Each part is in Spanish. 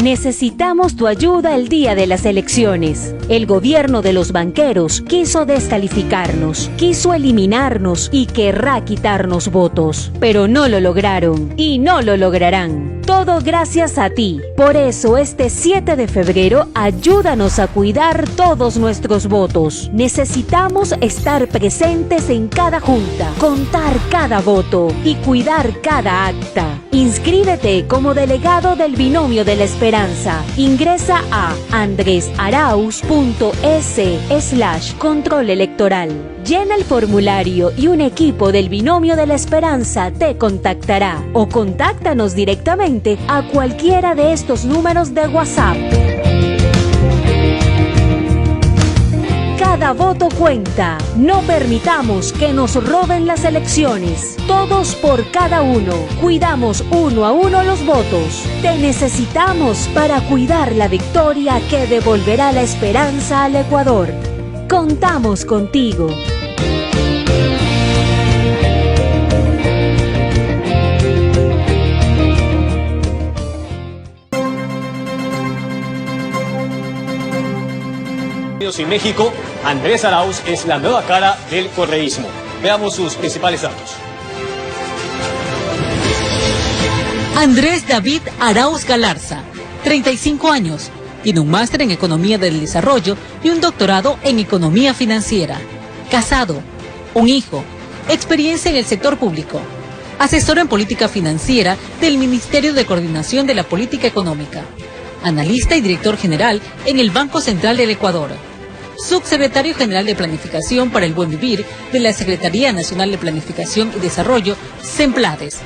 Necesitamos tu ayuda el día de las elecciones. El gobierno de los banqueros quiso descalificarnos, quiso eliminarnos y querrá quitarnos votos. Pero no lo lograron y no lo lograrán. Todo gracias a ti. Por eso este 7 de febrero ayúdanos a cuidar todos nuestros votos. Necesitamos estar presentes en cada junta, contar cada voto y cuidar cada acta. Inscríbete como delegado del Binomio de la Esperanza. Ingresa a andresarauz.es/control electoral. Llena el formulario y un equipo del Binomio de la Esperanza te contactará o contáctanos directamente a cualquiera de estos números de WhatsApp. Cada voto cuenta. No permitamos que nos roben las elecciones. Todos por cada uno. Cuidamos uno a uno los votos. Te necesitamos para cuidar la victoria que devolverá la esperanza al Ecuador. Contamos contigo. En México, Andrés Arauz es la nueva cara del correísmo. Veamos sus principales datos. Andrés David Arauz Galarza, 35 años, tiene un máster en Economía del Desarrollo y un doctorado en Economía Financiera. Casado, un hijo, experiencia en el sector público. Asesor en política financiera del Ministerio de Coordinación de la Política Económica. Analista y director general en el Banco Central del Ecuador. Subsecretario General de Planificación para el Buen Vivir de la Secretaría Nacional de Planificación y Desarrollo, SEMPLADES.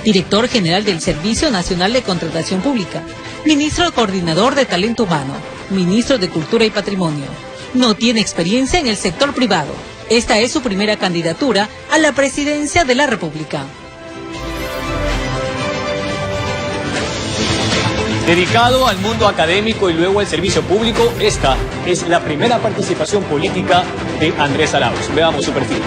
Director General del Servicio Nacional de Contratación Pública. Ministro Coordinador de Talento Humano. Ministro de Cultura y Patrimonio. No tiene experiencia en el sector privado. Esta es su primera candidatura a la presidencia de la República. Dedicado al mundo académico y luego al servicio público, esta es la primera participación política de Andrés Arauz. Veamos su perfil.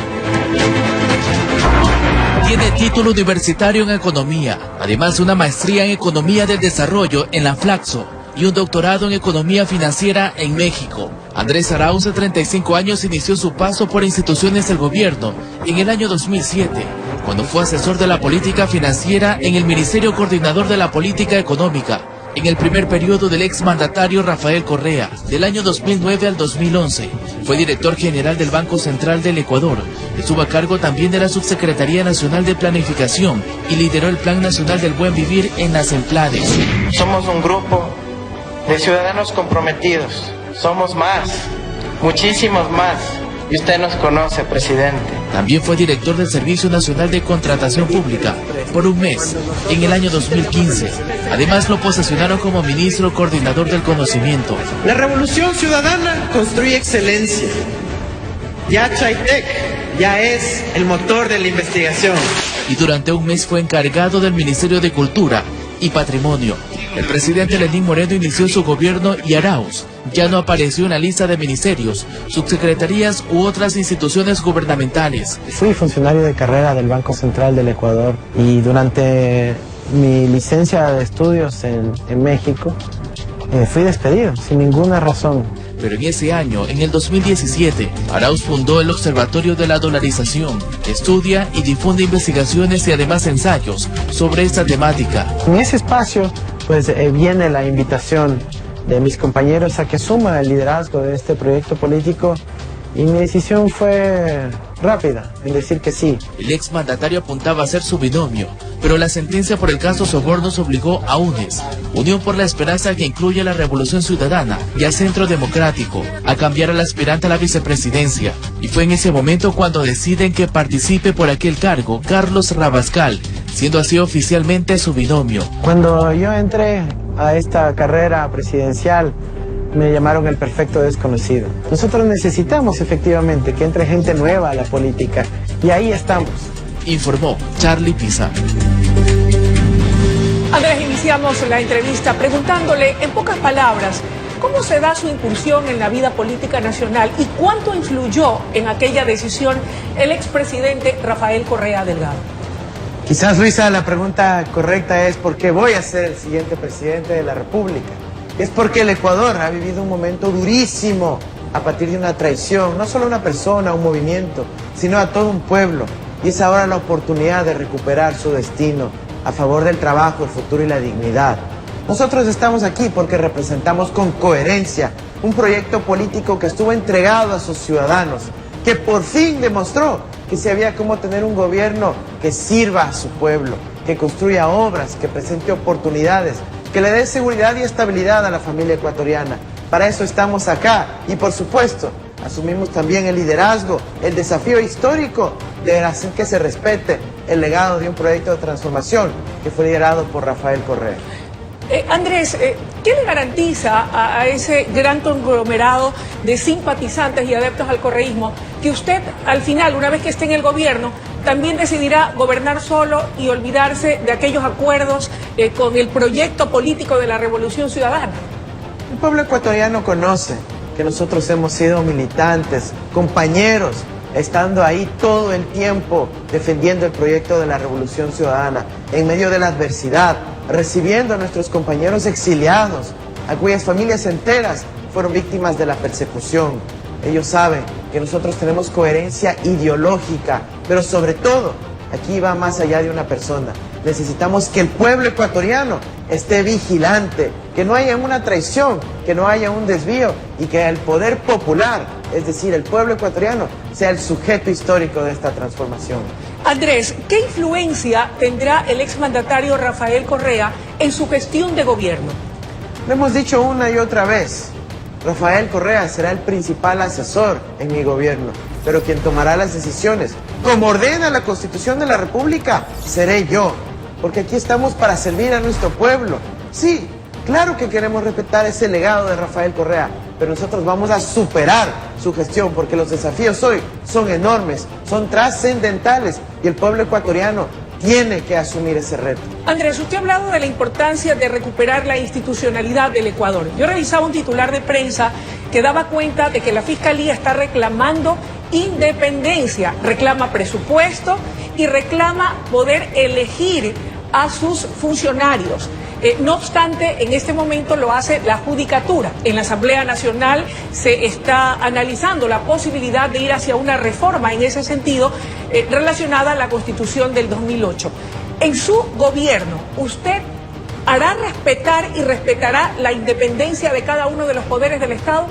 Tiene título universitario en Economía, además una maestría en Economía del Desarrollo en la Flaxo y un doctorado en Economía Financiera en México. Andrés Arauz, de 35 años, inició su paso por instituciones del gobierno en el año 2007, cuando fue asesor de la política financiera en el Ministerio Coordinador de la Política Económica, en el primer periodo del exmandatario Rafael Correa, del año 2009 al 2011. Fue director general del Banco Central del Ecuador. Estuvo a cargo también de la Subsecretaría Nacional de Planificación y lideró el Plan Nacional del Buen Vivir en las SEMPLADES. Somos un grupo de ciudadanos comprometidos. Somos más, muchísimos más. Y usted nos conoce, presidente. También fue director del Servicio Nacional de Contratación Pública por un mes, en el año 2015. Además lo posesionaron como ministro coordinador del conocimiento. La revolución ciudadana construye excelencia. Ya Chaytec ya es el motor de la investigación. Y durante un mes fue encargado del Ministerio de Cultura y Patrimonio. El presidente Lenín Moreno inició su gobierno y Arauz ya no apareció en la lista de ministerios, subsecretarías u otras instituciones gubernamentales. Fui funcionario de carrera del Banco Central del Ecuador y durante mi licencia de estudios en México fui despedido sin ninguna razón. Pero en ese año, en el 2017, Arauz fundó el Observatorio de la Dolarización, estudia y difunde investigaciones y además ensayos sobre esta temática. En ese espacio pues viene la invitación de mis compañeros a que asuma el liderazgo de este proyecto político y mi decisión fue rápida en decir que sí. El exmandatario apuntaba a ser su binomio, pero la sentencia por el caso Sobornos obligó a UNES, Unión por la Esperanza, que incluye a la Revolución Ciudadana y al Centro Democrático, a cambiar al aspirante a la vicepresidencia. Y fue en ese momento cuando deciden que participe por aquel cargo Carlos Rabascal, siendo así oficialmente su binomio. Cuando yo entré a esta carrera presidencial, me llamaron el perfecto desconocido. Nosotros necesitamos efectivamente que entre gente nueva a la política y ahí estamos. informó Charlie Pizarro. Andrés, iniciamos la entrevista preguntándole en pocas palabras cómo se da su incursión en la vida política nacional y cuánto influyó en aquella decisión el expresidente Rafael Correa Delgado. Quizás, Luisa, la pregunta correcta es ¿por qué voy a ser el siguiente presidente de la República? Es porque el Ecuador ha vivido un momento durísimo a partir de una traición, no solo a una persona, a un movimiento, sino a todo un pueblo. Y es ahora la oportunidad de recuperar su destino a favor del trabajo, el futuro y la dignidad. Nosotros estamos aquí porque representamos con coherencia un proyecto político que estuvo entregado a sus ciudadanos, que por fin demostró que se había cómo tener un gobierno que sirva a su pueblo, que construya obras, que presente oportunidades, que le dé seguridad y estabilidad a la familia ecuatoriana. Para eso estamos acá y, por supuesto, asumimos también el liderazgo, el desafío histórico de hacer que se respete el legado de un proyecto de transformación que fue liderado por Rafael Correa. Andrés, ¿qué le garantiza a ese gran conglomerado de simpatizantes y adeptos al correísmo que usted, al final, una vez que esté en el gobierno, también decidirá gobernar solo y olvidarse de aquellos acuerdos con el proyecto político de la Revolución Ciudadana? El pueblo ecuatoriano conoce que nosotros hemos sido militantes, compañeros, estando ahí todo el tiempo defendiendo el proyecto de la Revolución Ciudadana, en medio de la adversidad, recibiendo a nuestros compañeros exiliados, a cuyas familias enteras fueron víctimas de la persecución. Ellos saben que nosotros tenemos coherencia ideológica, pero sobre todo, aquí va más allá de una persona. Necesitamos que el pueblo ecuatoriano esté vigilante, que no haya una traición, que no haya un desvío y que el poder popular, es decir, el pueblo ecuatoriano, sea el sujeto histórico de esta transformación. Andrés, ¿qué influencia tendrá el exmandatario Rafael Correa en su gestión de gobierno? Lo hemos dicho una y otra vez. Rafael Correa será el principal asesor en mi gobierno, pero quien tomará las decisiones, como ordena la Constitución de la República, seré yo, porque aquí estamos para servir a nuestro pueblo. Sí, claro que queremos respetar ese legado de Rafael Correa, pero nosotros vamos a superar su gestión, porque los desafíos hoy son enormes, son trascendentales, y el pueblo ecuatoriano tiene que asumir ese reto. Andrés, usted ha hablado de la importancia de recuperar la institucionalidad del Ecuador. Yo revisaba un titular de prensa que daba cuenta de que la Fiscalía está reclamando independencia, reclama presupuesto y reclama poder elegir a sus funcionarios. No obstante, en este momento lo hace la Judicatura. En la Asamblea Nacional se está analizando la posibilidad de ir hacia una reforma en ese sentido relacionada a la Constitución del 2008. En su gobierno, ¿usted hará respetar y respetará la independencia de cada uno de los poderes del Estado?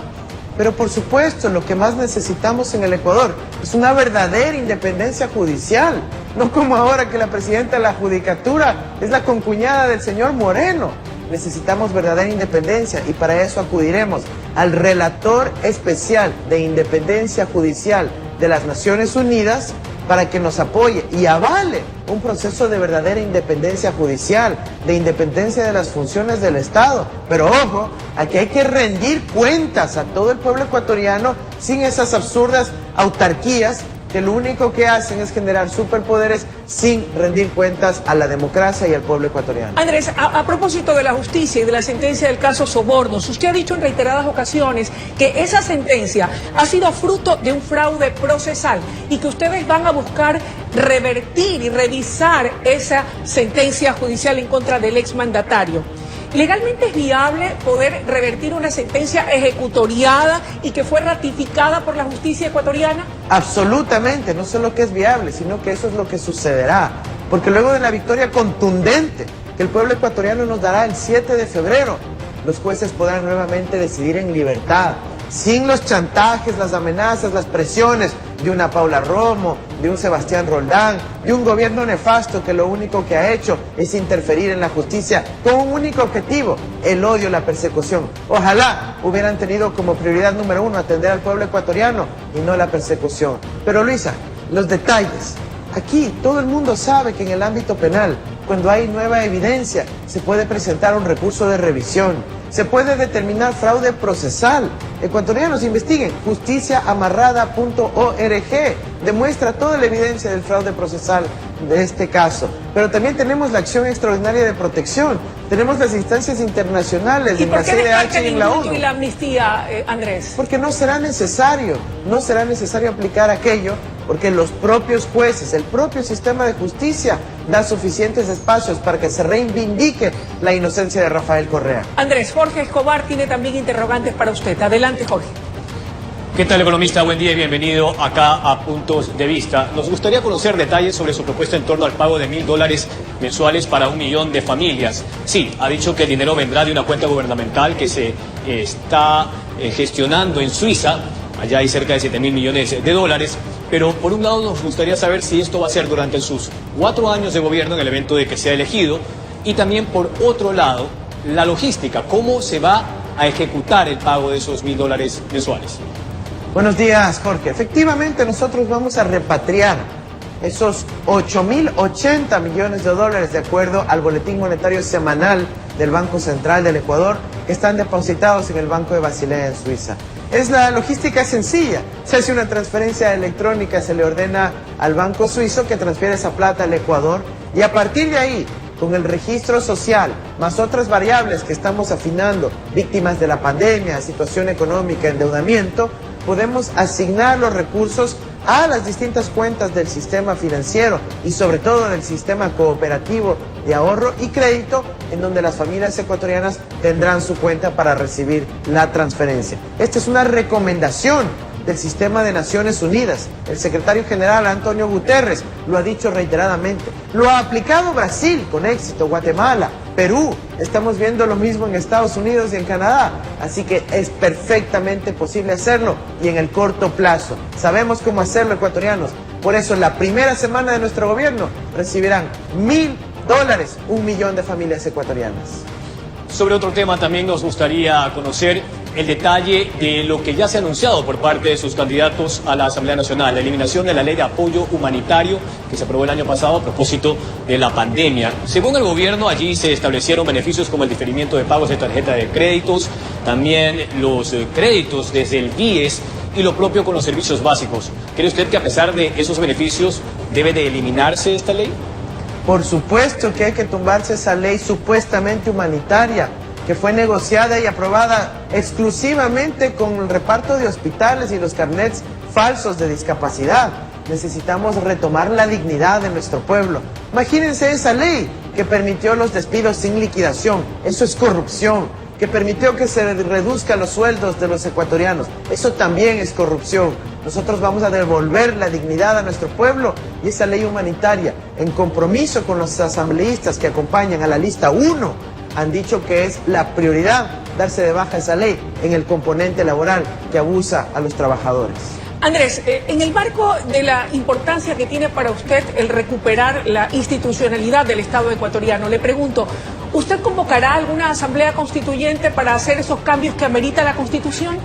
Pero por supuesto, lo que más necesitamos en el Ecuador es una verdadera independencia judicial. No como ahora que la presidenta de la Judicatura es la concuñada del señor Moreno. Necesitamos verdadera independencia y para eso acudiremos al relator especial de independencia judicial de las Naciones Unidas para que nos apoye y avale un proceso de verdadera independencia judicial, de independencia de las funciones del Estado. Pero ojo, aquí hay que rendir cuentas a todo el pueblo ecuatoriano sin esas absurdas autarquías que lo único que hacen es generar superpoderes sin rendir cuentas a la democracia y al pueblo ecuatoriano. Andrés, a propósito de la justicia y de la sentencia del caso Sobornos, usted ha dicho en reiteradas ocasiones que esa sentencia ha sido fruto de un fraude procesal y que ustedes van a buscar revertir y revisar esa sentencia judicial en contra del exmandatario. ¿Legalmente es viable poder revertir una sentencia ejecutoriada y que fue ratificada por la justicia ecuatoriana? Absolutamente, no solo que es viable, sino que eso es lo que sucederá. Porque luego de la victoria contundente que el pueblo ecuatoriano nos dará el 7 de febrero, los jueces podrán nuevamente decidir en libertad, sin los chantajes, las amenazas, las presiones de una Paula Romo, de un Sebastián Roldán, de un gobierno nefasto que lo único que ha hecho es interferir en la justicia con un único objetivo, el odio, la persecución. Ojalá hubieran tenido como prioridad número 1 atender al pueblo ecuatoriano y no la persecución. Pero Luisa, los detalles. Aquí todo el mundo sabe que en el ámbito penal, cuando hay nueva evidencia, se puede presentar un recurso de revisión, se puede determinar fraude procesal. Ecuatorianos, investiguen, justiciaamarrada.org, demuestra toda la evidencia del fraude procesal de este caso, pero también tenemos la acción extraordinaria de protección, tenemos las instancias internacionales en la CDH y en la ONU. ¿Y la amnistía, Andrés? Porque no será necesario aplicar aquello, porque los propios jueces, el propio sistema de justicia da suficientes espacios para que se reivindique la inocencia de Rafael Correa. Andrés, Jorge Escobar tiene también interrogantes para usted. Adelante, Jorge. ¿Qué tal, economista? Buen día y bienvenido acá a Puntos de Vista. Nos gustaría conocer detalles sobre su propuesta en torno al pago de $1.000 mensuales para 1 millón de familias. Sí, ha dicho que el dinero vendrá de una cuenta gubernamental que se está gestionando en Suiza. Allá hay cerca de $7.000 millones. Pero por un lado nos gustaría saber si esto va a ser durante sus 4 años de gobierno en el evento de que sea elegido. Y también por otro lado, la logística. ¿Cómo se va a ejecutar el pago de esos $1.000 mensuales? Buenos días, Jorge. Efectivamente, nosotros vamos a repatriar esos 8.080 millones de dólares de acuerdo al boletín monetario semanal del Banco Central del Ecuador, que están depositados en el Banco de Basilea en Suiza. La logística es sencilla. Se hace una transferencia electrónica, se le ordena al banco suizo que transfiere esa plata al Ecuador y a partir de ahí, con el registro social, más otras variables que estamos afinando, víctimas de la pandemia, situación económica, endeudamiento, podemos asignar los recursos a las distintas cuentas del sistema financiero y sobre todo del sistema cooperativo de ahorro y crédito, en donde las familias ecuatorianas tendrán su cuenta para recibir la transferencia. Esta es una recomendación del sistema de Naciones Unidas. El secretario general Antonio Guterres lo ha dicho reiteradamente. Lo ha aplicado Brasil con éxito, Guatemala, Perú. Estamos viendo lo mismo en Estados Unidos y en Canadá. Así que es perfectamente posible hacerlo y en el corto plazo. Sabemos cómo hacerlo, ecuatorianos. Por eso en la primera semana de nuestro gobierno recibirán $1.000, 1 millón de familias ecuatorianas. Sobre otro tema también nos gustaría conocer el detalle de lo que ya se ha anunciado por parte de sus candidatos a la Asamblea Nacional, la eliminación de la ley de apoyo humanitario que se aprobó el año pasado a propósito de la pandemia. Según el gobierno, allí se establecieron beneficios como el diferimiento de pagos de tarjeta de créditos, también los créditos desde el BIES y lo propio con los servicios básicos. ¿Cree usted que a pesar de esos beneficios debe de eliminarse esta ley? Por supuesto que hay que tumbarse esa ley supuestamente humanitaria, que fue negociada y aprobada exclusivamente con el reparto de hospitales y los carnets falsos de discapacidad. Necesitamos retomar la dignidad de nuestro pueblo. Imagínense esa ley que permitió los despidos sin liquidación. Eso es corrupción. Que permitió que se reduzcan los sueldos de los ecuatorianos. Eso también es corrupción. Nosotros vamos a devolver la dignidad a nuestro pueblo y esa ley humanitaria, en compromiso con los asambleístas que acompañan a la lista 1, han dicho que es la prioridad darse de baja esa ley en el componente laboral que abusa a los trabajadores. Andrés, en el marco de la importancia que tiene para usted el recuperar la institucionalidad del Estado ecuatoriano, le pregunto, ¿usted convocará alguna asamblea constituyente para hacer esos cambios que amerita la Constitución?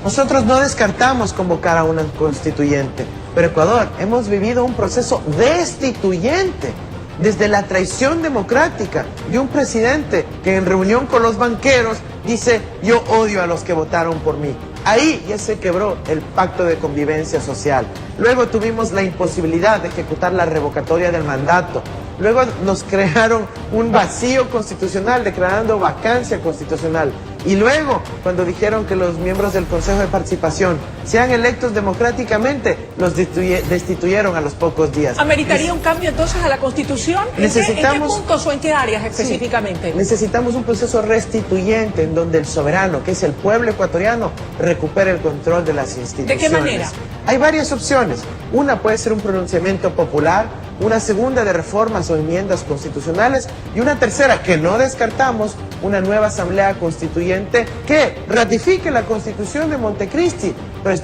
Nosotros no descartamos convocar a una constituyente, pero Ecuador, hemos vivido un proceso destituyente desde la traición democrática de un presidente que en reunión con los banqueros dice: yo odio a los que votaron por mí. Ahí ya se quebró el pacto de convivencia social. Luego tuvimos la imposibilidad de ejecutar la revocatoria del mandato. Luego nos crearon un vacío constitucional, declarando vacancia constitucional. Y luego, cuando dijeron que los miembros del Consejo de Participación sean electos democráticamente, los destituyeron a los pocos días. ¿Ameritaría un cambio entonces a la Constitución? ¿En qué puntos o en qué áreas específicamente? Sí, necesitamos un proceso restituyente en donde el soberano, que es el pueblo ecuatoriano, recupere el control de las instituciones. ¿De qué manera? Hay varias opciones. Una puede ser un pronunciamiento popular, una segunda de reformas o enmiendas constitucionales y una tercera, que no descartamos, una nueva asamblea constituyente que ratifique la Constitución de Montecristi, pero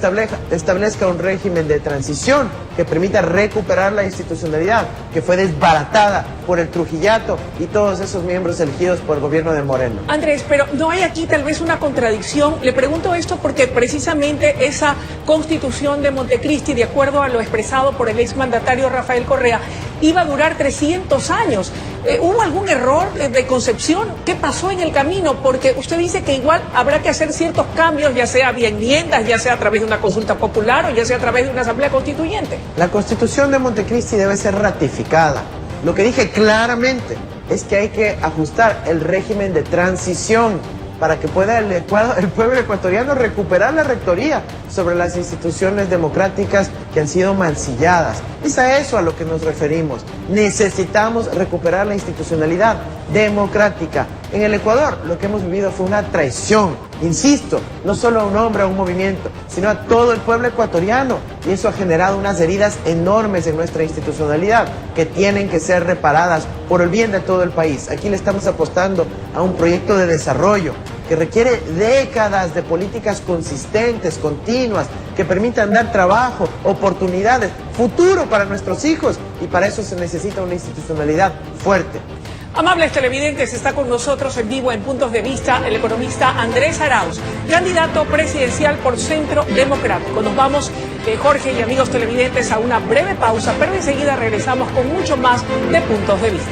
establezca un régimen de transición que permita recuperar la institucionalidad que fue desbaratada por el Trujillato y todos esos miembros elegidos por el gobierno de Moreno. Andrés, pero ¿no hay aquí tal vez una contradicción? Le pregunto esto porque precisamente esa Constitución de Montecristi, de acuerdo a lo expresado por el exmandatario Rafael Correa, iba a durar 300 años. ¿Hubo algún error de concepción? ¿Qué pasó en el camino? Porque usted dice que igual habrá que hacer ciertos cambios, ya sea vía enmiendas, ya sea a través de una consulta popular o ya sea a través de una asamblea constituyente. La Constitución de Montecristi debe ser ratificada. Lo que dije claramente es que hay que ajustar el régimen de transición para que pueda el pueblo ecuatoriano recuperar la rectoría sobre las instituciones democráticas que han sido mancilladas. Es a eso a lo que nos referimos. Necesitamos recuperar la institucionalidad democrática. En el Ecuador lo que hemos vivido fue una traición, insisto, no solo a un hombre, a un movimiento, sino a todo el pueblo ecuatoriano. Y eso ha generado unas heridas enormes en nuestra institucionalidad que tienen que ser reparadas por el bien de todo el país. Aquí le estamos apostando a un proyecto de desarrollo que requiere décadas de políticas consistentes, continuas, que permitan dar trabajo, oportunidades, futuro para nuestros hijos, y para eso se necesita una institucionalidad fuerte. Amables televidentes, está con nosotros en vivo en Puntos de Vista el economista Andrés Arauz, candidato presidencial por Centro Democrático. Nos vamos, Jorge y amigos televidentes, a una breve pausa, pero enseguida regresamos con mucho más de Puntos de Vista.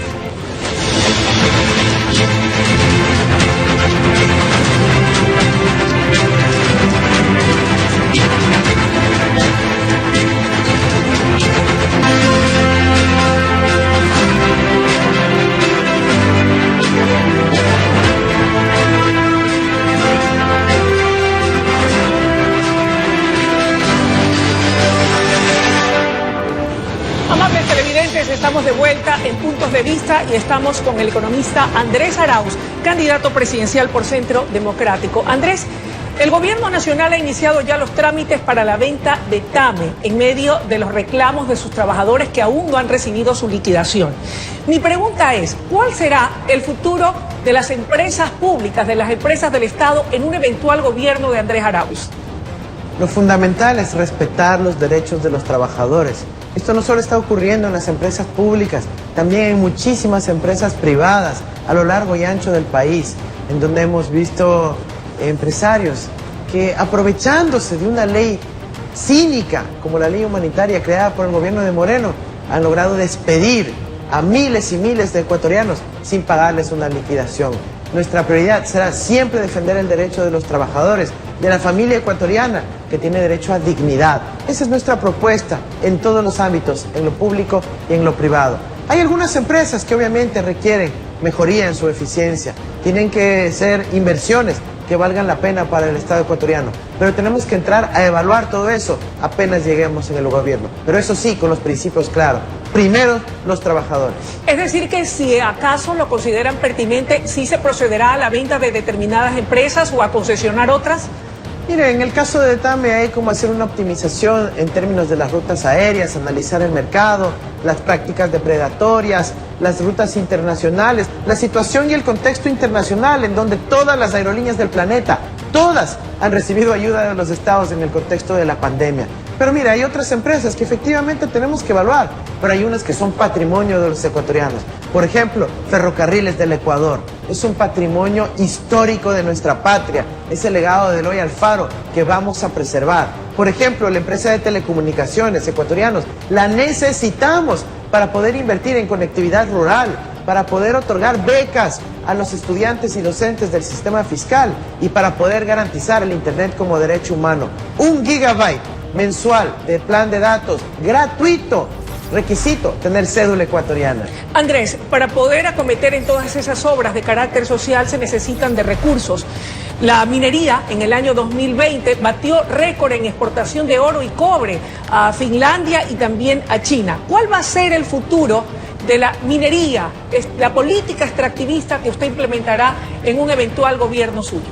Amables televidentes, estamos de vuelta en Puntos de Vista y estamos con el economista Andrés Arauz, candidato presidencial por Centro Democrático. Andrés, el gobierno nacional ha iniciado ya los trámites para la venta de TAME en medio de los reclamos de sus trabajadores que aún no han recibido su liquidación. Mi pregunta es, ¿cuál será el futuro de las empresas públicas, de las empresas del Estado en un eventual gobierno de Andrés Arauz? Lo fundamental es respetar los derechos de los trabajadores. Esto no solo está ocurriendo en las empresas públicas, también en muchísimas empresas privadas a lo largo y ancho del país, en donde hemos visto empresarios que, aprovechándose de una ley cínica como la ley humanitaria creada por el gobierno de Moreno, han logrado despedir a miles y miles de ecuatorianos sin pagarles una liquidación. Nuestra prioridad será siempre defender el derecho de los trabajadores, de la familia ecuatoriana, que tiene derecho a dignidad. Esa es nuestra propuesta en todos los ámbitos, en lo público y en lo privado. Hay algunas empresas que obviamente requieren mejoría en su eficiencia, tienen que ser inversiones que valgan la pena para el Estado ecuatoriano, pero tenemos que entrar a evaluar todo eso apenas lleguemos en el gobierno, pero eso sí, con los principios claros. Primero, los trabajadores. Es decir, que si acaso lo consideran pertinente, ¿sí se procederá a la venta de determinadas empresas o a concesionar otras? Mire, en el caso de TAME hay como hacer una optimización en términos de las rutas aéreas, analizar el mercado, las prácticas depredatorias, las rutas internacionales, la situación y el contexto internacional en donde todas las aerolíneas del planeta, todas han recibido ayuda de los estados en el contexto de la pandemia. Pero mira, hay otras empresas que efectivamente tenemos que evaluar, pero hay unas que son patrimonio de los ecuatorianos. Por ejemplo, Ferrocarriles del Ecuador. Es un patrimonio histórico de nuestra patria. Es el legado de Eloy Alfaro que vamos a preservar. Por ejemplo, la empresa de telecomunicaciones ecuatorianos. La necesitamos para poder invertir en conectividad rural, para poder otorgar becas a los estudiantes y docentes del sistema fiscal y para poder garantizar el Internet como derecho humano. 1 gigabyte mensual de plan de datos gratuito. Requisito, tener cédula ecuatoriana. Andrés, para poder acometer en todas esas obras de carácter social se necesitan de recursos. La minería en el año 2020 batió récord en exportación de oro y cobre a Finlandia y también a China. ¿Cuál va a ser el futuro de la minería, la política extractivista que usted implementará en un eventual gobierno suyo?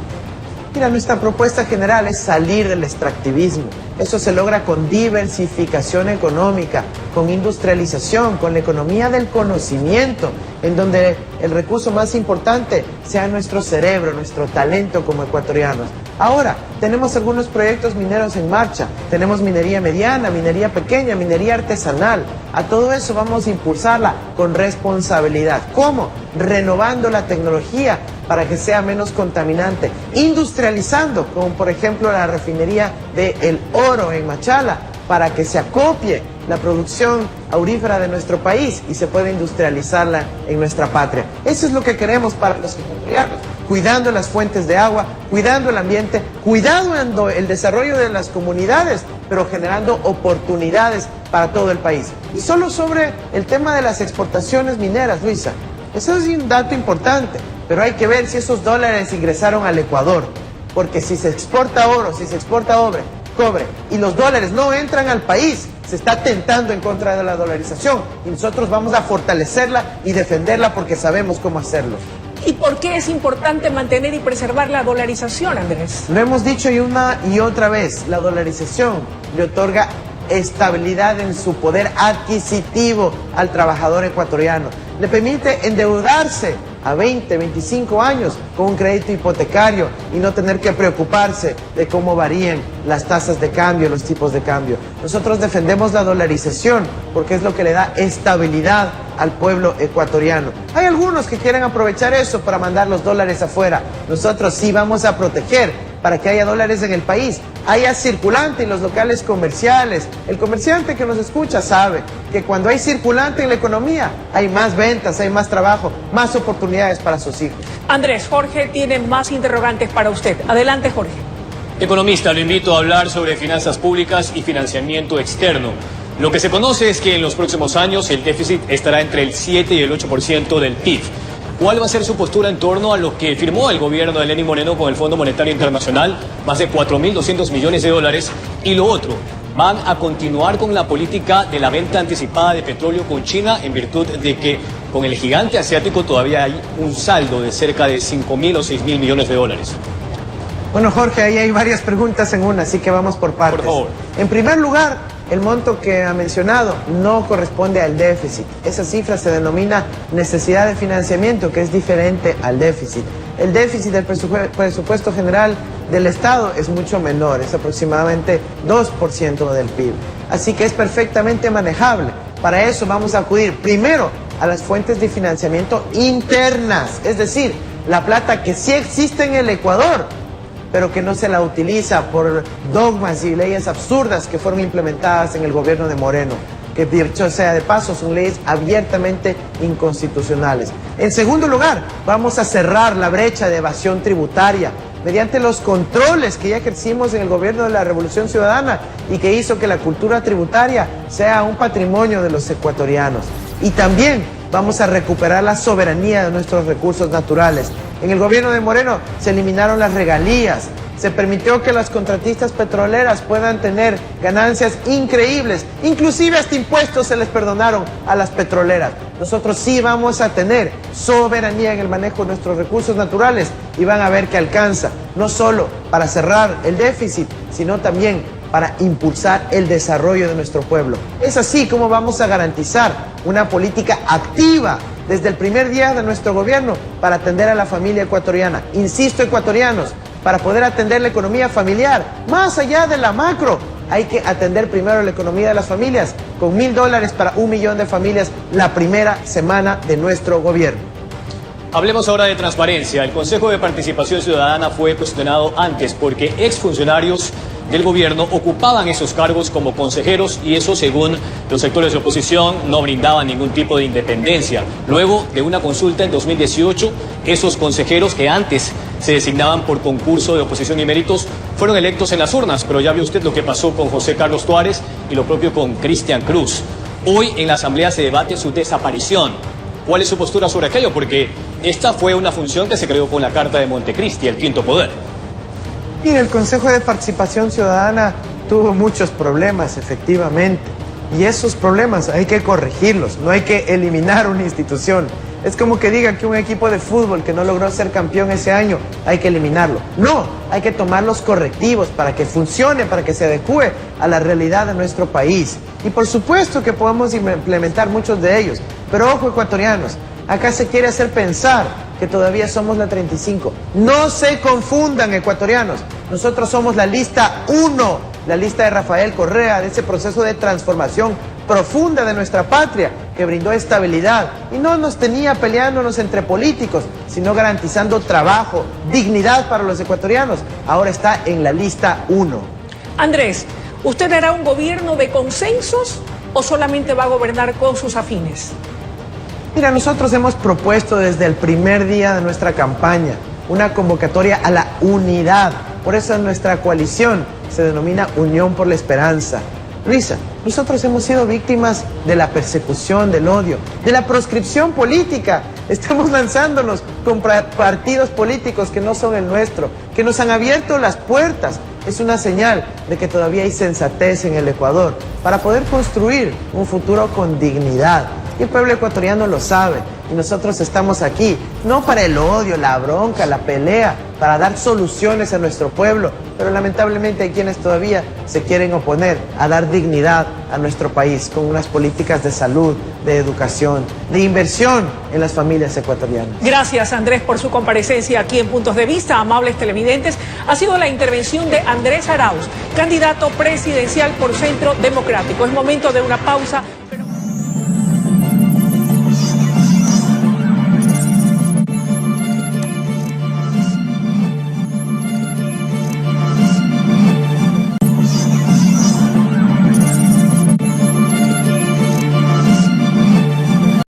Mira, nuestra propuesta general es salir del extractivismo. Eso se logra con diversificación económica, con industrialización, con la economía del conocimiento, en donde el recurso más importante sea nuestro cerebro, nuestro talento como ecuatorianos. Ahora, tenemos algunos proyectos mineros en marcha. Tenemos minería mediana, minería pequeña, minería artesanal. A todo eso vamos a impulsarla con responsabilidad. ¿Cómo? Renovando la tecnología para que sea menos contaminante, industrializando, como por ejemplo la refinería de El Oro en Machala, para que se acopie la producción aurífera de nuestro país y se puede industrializarla en nuestra patria. Eso es lo que queremos para los ecuatorianos, cuidando las fuentes de agua, cuidando el ambiente, cuidando el desarrollo de las comunidades, pero generando oportunidades para todo el país. Y solo sobre el tema de las exportaciones mineras, Luisa, eso es un dato importante, pero hay que ver si esos dólares ingresaron al Ecuador, porque si se exporta oro, si se exporta cobre y los dólares no entran al país, se está atentando en contra de la dolarización y nosotros vamos a fortalecerla y defenderla porque sabemos cómo hacerlo. ¿Y por qué es importante mantener y preservar la dolarización, Andrés? Lo hemos dicho una y otra vez, la dolarización le otorga estabilidad en su poder adquisitivo al trabajador ecuatoriano. Le permite endeudarse a 20, 25 años con un crédito hipotecario y no tener que preocuparse de cómo varían las tasas de cambio, los tipos de cambio. Nosotros defendemos la dolarización porque es lo que le da estabilidad al pueblo ecuatoriano. Hay algunos que quieren aprovechar eso para mandar los dólares afuera. Nosotros sí vamos a proteger para que haya dólares en el país, haya circulante en los locales comerciales. El comerciante que nos escucha sabe que cuando hay circulante en la economía, hay más ventas, hay más trabajo, más oportunidades para sus hijos. Andrés, Jorge tiene más interrogantes para usted. Adelante, Jorge. Economista, lo invito a hablar sobre finanzas públicas y financiamiento externo. Lo que se conoce es que en los próximos años el déficit estará entre el 7 y el 8% del PIB. ¿Cuál va a ser su postura en torno a lo que firmó el gobierno de Lenín Moreno con el Fondo Monetario Internacional, más de 4.200 millones de dólares? Y lo otro, ¿van a continuar con la política de la venta anticipada de petróleo con China en virtud de que con el gigante asiático todavía hay un saldo de cerca de 5.000 o 6.000 millones de dólares? Bueno, Jorge, ahí hay varias preguntas en una, así que vamos por partes. Por favor. En primer lugar, el monto que ha mencionado no corresponde al déficit. Esa cifra se denomina necesidad de financiamiento, que es diferente al déficit. El déficit del presupuesto general del Estado es mucho menor, es aproximadamente 2% del PIB. Así que es perfectamente manejable. Para eso vamos a acudir primero a las fuentes de financiamiento internas, es decir, la plata que sí existe en el Ecuador, pero que no se la utiliza por dogmas y leyes absurdas que fueron implementadas en el gobierno de Moreno, que dicho sea de paso son leyes abiertamente inconstitucionales. En segundo lugar, vamos a cerrar la brecha de evasión tributaria mediante los controles que ya ejercimos en el gobierno de la Revolución Ciudadana y que hizo que la cultura tributaria sea un patrimonio de los ecuatorianos. Y también vamos a recuperar la soberanía de nuestros recursos naturales. En el gobierno de Moreno se eliminaron las regalías, se permitió que las contratistas petroleras puedan tener ganancias increíbles, inclusive hasta impuestos se les perdonaron a las petroleras. Nosotros sí vamos a tener soberanía en el manejo de nuestros recursos naturales y van a ver que alcanza, no solo para cerrar el déficit, sino también para impulsar el desarrollo de nuestro pueblo. Es así como vamos a garantizar una política activa desde el primer día de nuestro gobierno para atender a la familia ecuatoriana. Insisto, ecuatorianos, para poder atender la economía familiar, más allá de la macro, hay que atender primero la economía de las familias, con $1.000 para 1 millón de familias la primera semana de nuestro gobierno. Hablemos ahora de transparencia. El Consejo de Participación Ciudadana fue cuestionado antes porque exfuncionarios del gobierno ocupaban esos cargos como consejeros y eso, según los sectores de oposición, no brindaba ningún tipo de independencia. Luego de una consulta en 2018, esos consejeros que antes se designaban por concurso de oposición y méritos fueron electos en las urnas, pero ya vio usted lo que pasó con José Carlos Tuárez y lo propio con Cristian Cruz. Hoy en la Asamblea se debate su desaparición. ¿Cuál es su postura sobre aquello? Porque esta fue una función que se creó con la Carta de Montecristi, el quinto poder. Y el Consejo de Participación Ciudadana tuvo muchos problemas, efectivamente. Y esos problemas hay que corregirlos, no hay que eliminar una institución. Es como que digan que un equipo de fútbol que no logró ser campeón ese año, hay que eliminarlo. No, hay que tomar los correctivos para que funcione, para que se adecue a la realidad de nuestro país. Y por supuesto que podemos implementar muchos de ellos. Pero ojo, ecuatorianos, acá se quiere hacer pensar que todavía somos la 35. No se confundan, ecuatorianos. Nosotros somos la lista 1, la lista de Rafael Correa, de ese proceso de transformación profunda de nuestra patria, que brindó estabilidad y no nos tenía peleándonos entre políticos, sino garantizando trabajo, dignidad para los ecuatorianos. Ahora está en la lista 1. Andrés, ¿usted hará un gobierno de consensos o solamente va a gobernar con sus afines? Mira, nosotros hemos propuesto desde el primer día de nuestra campaña una convocatoria a la unidad. Por eso nuestra coalición se denomina Unión por la Esperanza. Luisa, nosotros hemos sido víctimas de la persecución, del odio, de la proscripción política. Estamos lanzándonos con partidos políticos que no son el nuestro, que nos han abierto las puertas. Es una señal de que todavía hay sensatez en el Ecuador para poder construir un futuro con dignidad. Y el pueblo ecuatoriano lo sabe. Y nosotros estamos aquí, no para el odio, la bronca, la pelea, para dar soluciones a nuestro pueblo. Pero lamentablemente hay quienes todavía se quieren oponer a dar dignidad a nuestro país con unas políticas de salud, de educación, de inversión en las familias ecuatorianas. Gracias, Andrés, por su comparecencia aquí en Puntos de Vista. Amables televidentes, ha sido la intervención de Andrés Arauz, candidato presidencial por Centro Democrático. Es momento de una pausa.